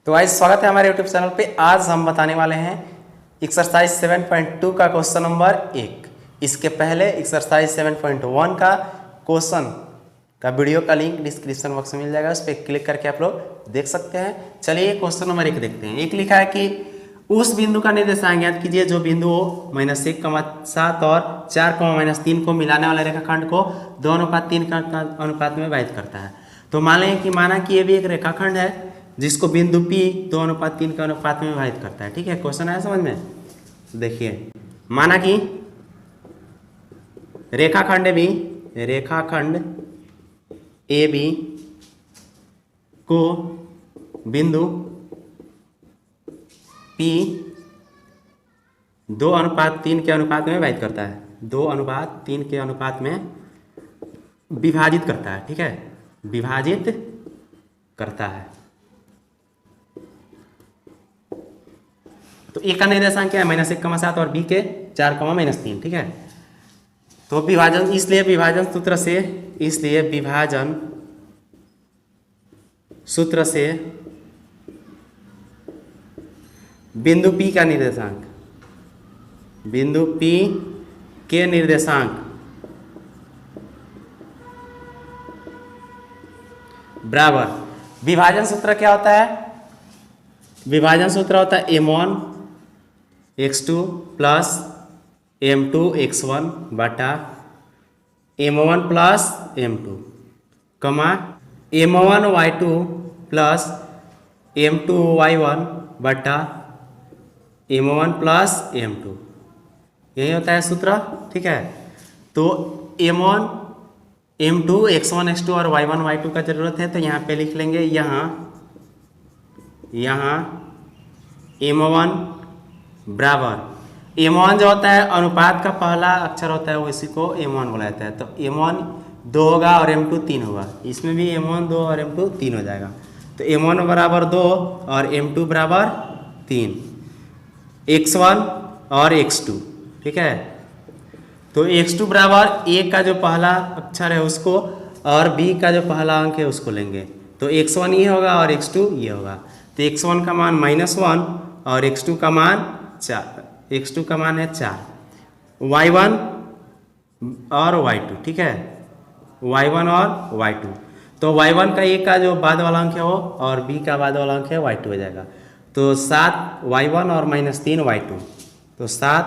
तो आज स्वागत है हमारे YouTube चैनल पे। आज हम बताने वाले हैं एक्सरसाइज 7.2 का क्वेश्चन नंबर 1। इसके पहले एक्सरसाइज 7.1 का क्वेश्चन का वीडियो का लिंक डिस्क्रिप्शन बॉक्स में मिल जाएगा, उस पर क्लिक करके आप लोग देख सकते हैं। चलिए क्वेश्चन नंबर 1 देखते हैं। एक लिखा है कि उस बिंदु का निर्देशांक ज्ञात कीजिए जो बिंदु -1,7 और 4,-3 को मिलाने वाले रेखाखंड को 2:3 का अनुपात में विभाजित करता है। तो माना कि ये भी एक रेखाखंड है जिसको बिंदु P 2:3 का अनुपात में विभाजित करता है। ठीक है, क्वेश्चन आया समझ में? देखिए, माना कि रेखाखंड ए बी को बिंदु P 2:3 के अनुपात में विभाजित करता है, 2:3 के अनुपात में विभाजित करता है। ठीक है, विभाजित करता है। तो ए का निर्देशांक क्या है? -1,7 और बी के 4,-3। ठीक है, तो विभाजन विभाजन सूत्र से बिंदु P का निर्देशांक, बिंदु P के निर्देशांक बराबर विभाजन सूत्र क्या होता है? विभाजन सूत्र होता है m1 x2 plus m2 x1 बटा m1 प्लस m2 कमा m1 y2 plus m2 y1 बटा m1 प्लस m2। यही होता है सूत्र। ठीक है, तो m1 m2 x1 x2 और y1 y2 का जरूरत है, तो यहाँ पे लिख लेंगे यहाँ m1 बराबर m1 जो होता है अनुपात का पहला अक्षर होता है, वो इसी को m1 बोला जाता है। तो m1 2 होगा और m2 3 होगा, इसमें भी m1 2 और m2 3 हो जाएगा। तो m1 बराबर 2 और m2 बराबर 3, x1 और x2। ठीक है, तो x2 बराबर a का जो पहला अक्षर है उसको और b का जो पहला अंक है उसको लेंगे। तो x1 ये होगा और x2 ये होगा। तो x1 का मान -1 और x2 का मान 4, x2 का मान है 4, y1 और y2। ठीक है, y1 और y2। तो y1 का a का जो बाद वाला अंक है वो और b का बाद वाला अंक है y2 हो जाएगा। तो 7 y1 और -3 y2, तो 7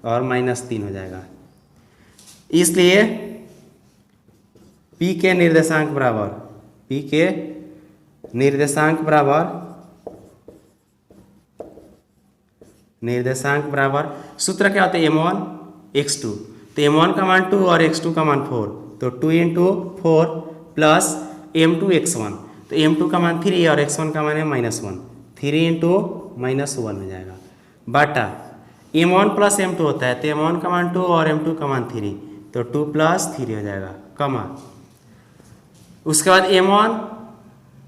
और -3 हो जाएगा। इसलिए P के निर्देशांक बराबर सूत्र क्या होता है? m1 x2। तो m1 का मान 2 और x2 का मान 4, तो 2 × 4 प्लस m2 x1। तो m2 का मान 3 और x1 का मान है -1, 3 × -1 हो जाएगा बटा m1 प्लस m2 होता है, तो m1 का मान 2 और m2 का मान 3, तो 2 + 3 हो जाएगा कमा। उसके बाद m1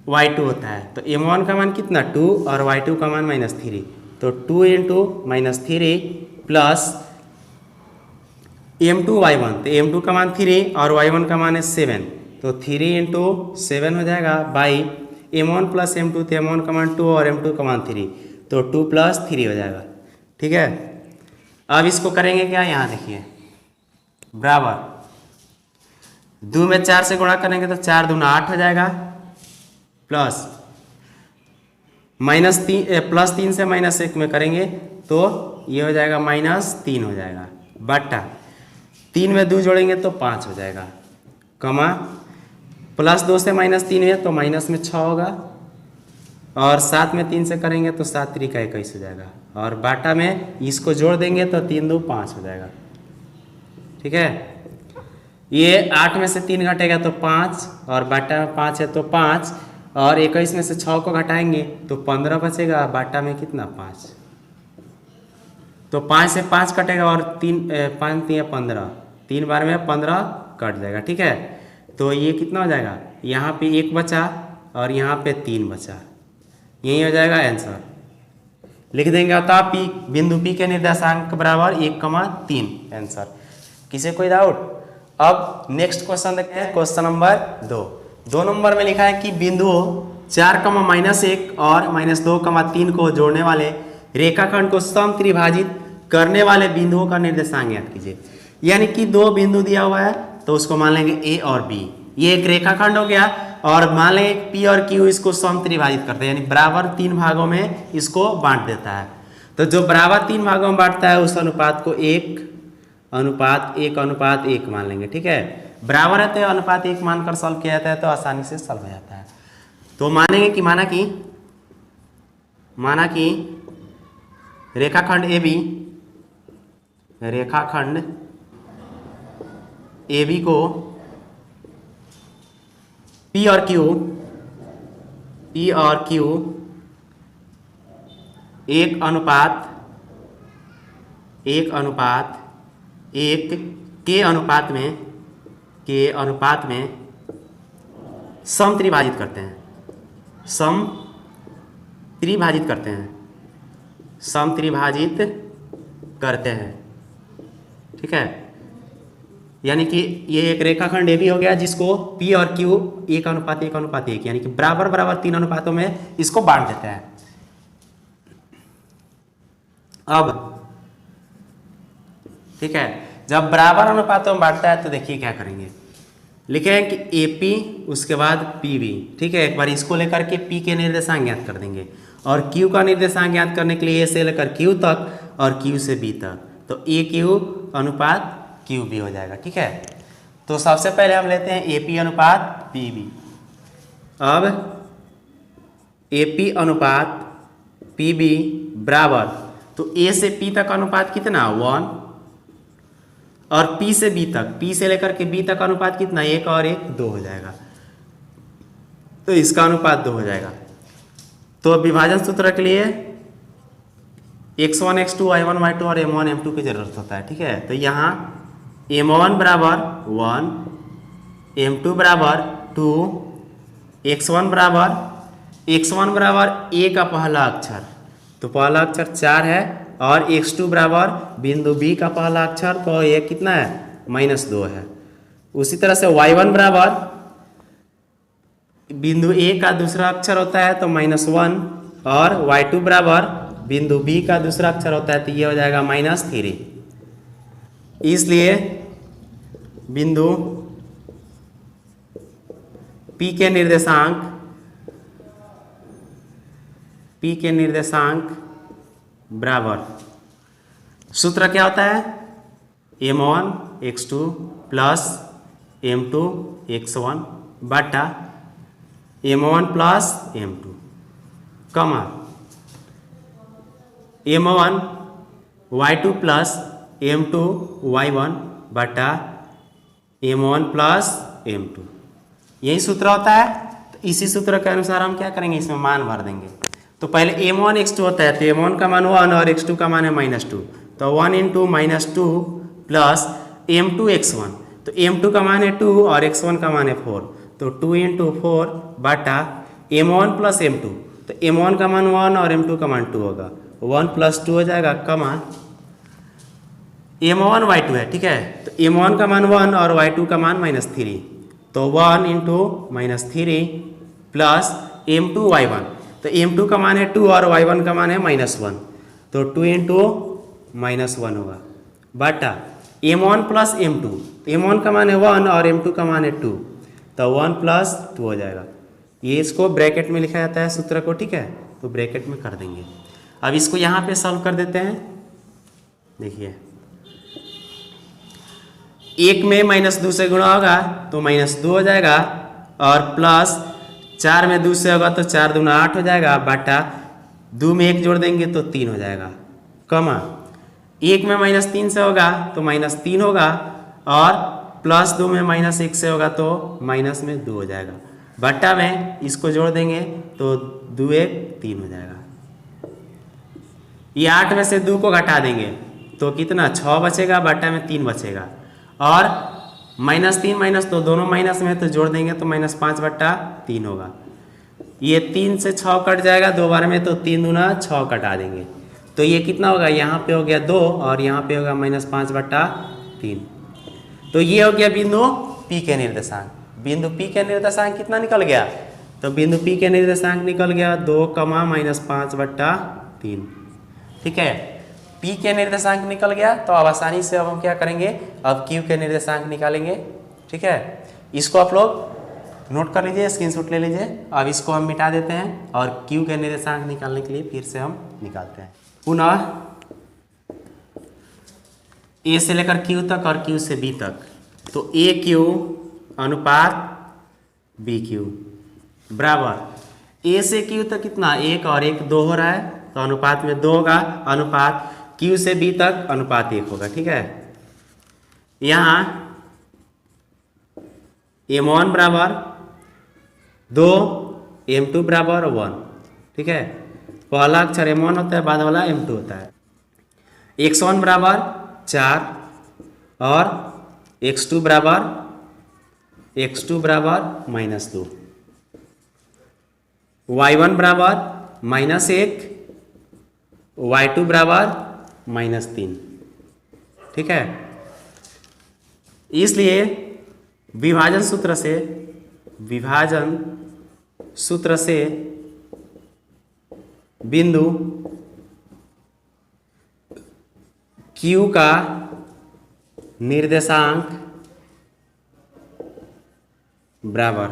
y2 होता है, तो m1 का मान कितना 2 और y2 का मान -3, तो 2 × -3 प्लस m2 y1, तो m2 का मान 3 और y1 का मान है 7, तो 3 × 7 हो जाएगा बाई m1 प्लस m2, तो m1 का मान 2 और m2 का मान 3, तो 2 + 3 हो जाएगा। ठीक है, अब इसको करेंगे क्या? यहाँ देखिए, बराबर 2 में 4 से गुणा करेंगे तो 4 दूना 8 हो जाएगा, प्लस +3 से -1 में करेंगे तो ये हो जाएगा -3 हो जाएगा बटा 3 में 2 जोड़ेंगे तो 5 हो जाएगा कमा +2 से -3 है तो माइनस में 6 होगा, और 7 में 3 से करेंगे तो 7 × 3 = 21 हो जाएगा, और बाटा में इसको जोड़ देंगे तो 3 × 2 = 5 हो जाएगा। ठीक है, ये 8 में से 3 घटेगा तो 5 और बाटा में 5 है तो 5, और 21 में से 6 को घटाएंगे तो 15 बचेगा, बाटा में कितना 5, तो 5 से 5 कटेगा और 5 × 3 = 15, 3 बार में 15 कट जाएगा। ठीक है, तो ये कितना हो जाएगा? यहाँ पे 1 बचा और यहाँ पे 3 बचा, यही हो जाएगा आंसर। लिख देंगे अतः बिंदु P के निर्देशांक बराबर 1,3 आंसर। किसी कोई डाउट? अब नेक्स्ट क्वेश्चन देखते हैं, क्वेश्चन नंबर 2। 2 नंबर में लिखा है कि बिंदु 4, -1 और -2, 3 को जोड़ने वाले रेखाखंड को सम त्रिभाजित करने वाले बिंदुओं का निर्देशांक ज्ञात कीजिए। यानी कि दो बिंदु दिया हुआ है तो उसको मान लेंगे ए और बी, ये एक रेखाखंड हो गया, और मान लेंगे पी और क्यू इसको सम त्रिभाजित करते हैं, यानी बराबर 3 भागों में इसको बांट देता है। तो जो बराबर 3 भागों में बांटता है उस अनुपात को 1:1:1 मान लेंगे। ठीक है, बराबर है तो अनुपात 1 मानकर सॉल्व किया जाता है तो आसानी से सॉल्व हो जाता है। तो मानेंगे कि माना कि रेखाखंड ए बी को P और Q 1:1 के अनुपात में सम त्रिभाजित करते हैं, ठीक है। यानी कि ये एक रेखाखंड ए भी हो गया जिसको P और Q 1:1:1 यानी कि बराबर 3 अनुपातों में इसको बांट देते हैं। अब ठीक है, जब बराबर अनुपातों में बांटता है तो देखिए क्या करेंगे, लिखेंगे कि AP उसके बाद PB। ठीक है, एक बार इसको लेकर के P के निर्देशांक ज्ञात कर देंगे और Q का निर्देशांक ज्ञात करने के लिए A से लेकर Q तक और Q से B तक, तो AQ अनुपात QB हो जाएगा। ठीक है, तो सबसे पहले हम लेते हैं AP अनुपात PB। अब AP अनुपात PB बराबर, तो A से P तक अनुपात कितना 1 और P से B तक, P से लेकर के B तक अनुपात कितना 1 और 1 2 हो जाएगा, तो इसका अनुपात 2 हो जाएगा। तो विभाजन सूत्र के लिए x1 x2 y1 y2 और m1 m2 की जरूरत होता है। ठीक है, तो यहाँ m1 बराबर 1, m2 बराबर 2, x1 बराबर a का पहला अक्षर, तो पहला अक्षर 4 है, और x2 बराबर बिंदु B का पहला अक्षर, तो ये कितना है -2 है। उसी तरह से y1 बराबर बिंदु A का दूसरा अक्षर होता है तो -1, और y2 बराबर बिंदु B का दूसरा अक्षर होता है तो ये हो जाएगा -3। इसलिए बिंदु P के निर्देशांक बराबर, सूत्र क्या होता है m1 x2 plus m2 x1 बटा m1 प्लस m2 कमा m1 y2 plus m2 y1 बटा m1 प्लस m2, यही सूत्र होता है। तो इसी सूत्र के अनुसार हम क्या करेंगे, इसमें मान भर देंगे। तो पहले m1 x2 होता है तो m1 का मान 1 और x2 का मान है -2, तो 1 × -2 प्लस m2 x1, तो m2 का मान है 2 और x1 का मान है 4, तो 2 × 4 बटा m1 प्लस m2, तो m1 का मान 1 और m2 का मान 2 होगा, 1 + 2 हो जाएगा, कमा m1 y2 है। ठीक है, तो m1 का मान 1 और y2 का मान -3, तो 1 × -3 प्लस m2 y1, तो m2 का मान है 2 और y1 का मान है -1, तो 2 × -1 होगा बटा m1 प्लस m2, तो m1 का मान है 1 और m2 का मान है 2, तो 1 + 2 हो जाएगा। ये इसको ब्रैकेट में लिखा जाता है सूत्र को। ठीक है, तो ब्रैकेट में कर देंगे। अब इसको यहाँ पे सॉल्व कर देते हैं। देखिए 1 में -2 से गुणा होगा तो -2 हो जाएगा, और प्लस 4 में 2 से होगा तो 4 दूना 8 हो जाएगा, बटा 2 में 1 जोड़ देंगे तो 3 हो जाएगा, कमा 1 में -3 से होगा तो -3 होगा, और प्लस 2 में -1 से होगा तो माइनस में 2 हो जाएगा, बट्टा में इसको जोड़ देंगे तो 2 1 3 हो जाएगा। ये 8 में से 2 को घटा देंगे तो कितना 6 बचेगा, बट्टा में 3 बचेगा, और -3 -2 दोनों माइनस में, तो जोड़ देंगे तो -5/3 होगा। ये 3 से 6 कट जाएगा 2 बार में, तो 3 दूना 6 कटा देंगे, तो ये कितना होगा, यहाँ पे हो गया 2 और यहाँ पे होगा -5/3। तो ये हो गया बिंदु P के निर्देशांक। बिंदु P के निर्देशांक कितना निकल गया तो बिंदु P के निर्देशांक निकल गया 2, -5/3। ठीक है, P के निर्देशांक निकल गया तो अब आसानी से अब हम क्या करेंगे, अब Q के निर्देशांक निकालेंगे। ठीक है, इसको आप लोग नोट कर लीजिए, स्क्रीनशॉट ले लीजिए। अब इसको हम मिटा देते हैं और Q के निर्देशांक निकालने के लिए फिर से हम निकालते हैं पुनः A से लेकर Q तक और Q से B तक। तो AQ अनुपात BQ बराबर A से Q तक कितना, 1 और 1 2 हो रहा है, तो अनुपात में 2 होगा। अनुपात Q से B तक अनुपात 1 होगा। ठीक है, यहाँ M1 बराबर 2, M2 बराबर 1। ठीक है, पहला अक्षर M1 होता है, बाद वाला M2 होता है। X1 बराबर 4 और X2 बराबर -2, Y1 बराबर -1, Y2 बराबर -3। ठीक है, इसलिए विभाजन सूत्र से बिंदु Q का निर्देशांक बराबर,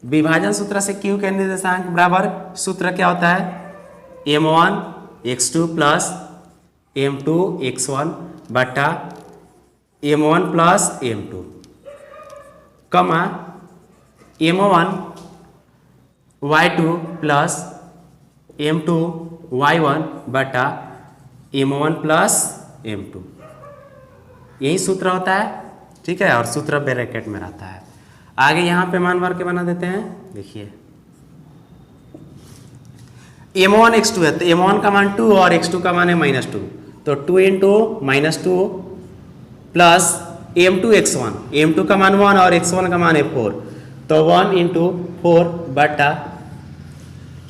विभाजन सूत्र से Q के निर्देशांक बराबर, सूत्र क्या होता है, M1 x2 plus M2 x1 बटा M1 प्लस M2 कमा M1 y2 plus M2 y1 बटा M1 प्लस M2, यही सूत्र होता है। ठीक है, और सूत्र ब्रैकेट में रहता है। आगे यहाँ पे मान भर के बना देते हैं। देखिए M1 x2 है, तो M1 का मान 2 और x2 का मान है -2, तो 2 × -2 प्लस M2 x1, M2 का मान 1 और x1 का मान है 4, तो 1 × 4 बटा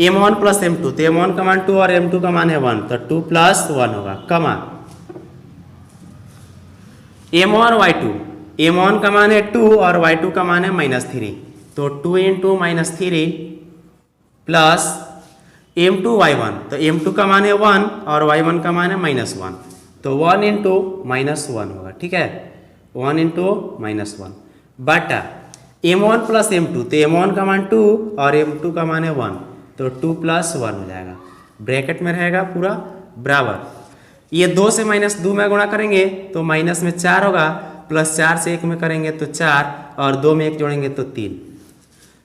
M1 प्लस M2, तो M1 का मान 2 और M2 का मान है 1, तो 2 + 1 होगा, कमा M1 y2, M1 का मान है 2 और y2 का मान है -3, तो 2 × -3 प्लस M2 y1, तो M2 का मान है 1 और y1 का मान है -1, तो 1 × -1 होगा। ठीक है, 1 × -1 बटा M1 प्लस M2, तो M1 का मान 2 और M2 का मान है 1, तो 2 + 1 हो जाएगा, ब्रैकेट में रहेगा पूरा बराबर। ये 2 से -2 में गुणा करेंगे तो माइनस में 4 होगा, प्लस 4 से 1 में करेंगे तो 4 और 2 में 1 जोड़ेंगे तो 3,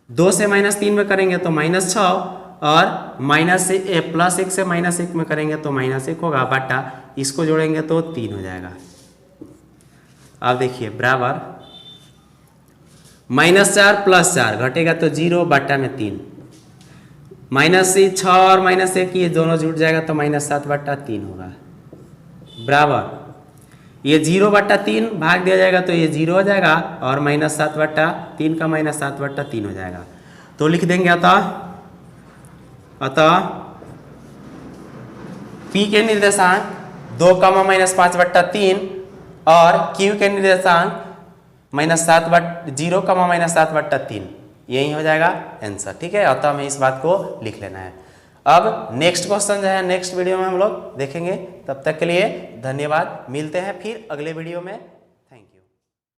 2 से -3 में करेंगे तो -6 और प्लस 1 से -1 में करेंगे तो -1 होगा, बटा इसको जोड़ेंगे तो 3 हो जाएगा। अब देखिए बराबर -4 + 4 घटेगा तो 0 बटा में 3, -6 और -1 ये दोनों जुड़ जाएगा तो -7/3 होगा बराबर, ये 0/3 भाग दिया जाएगा तो ये 0 हो जाएगा और -7/3 का -7/3 हो जाएगा, तो लिख देंगे अतः P के निर्देशांक 2, -5/3 और Q के निर्देशांक -0, -7/3, यही हो जाएगा आंसर। ठीक है, अतः हमें इस बात को लिख लेना है। अब नेक्स्ट क्वेश्चन जो है नेक्स्ट वीडियो में हम लोग देखेंगे। तब तक के लिए धन्यवाद, मिलते हैं फिर अगले वीडियो में।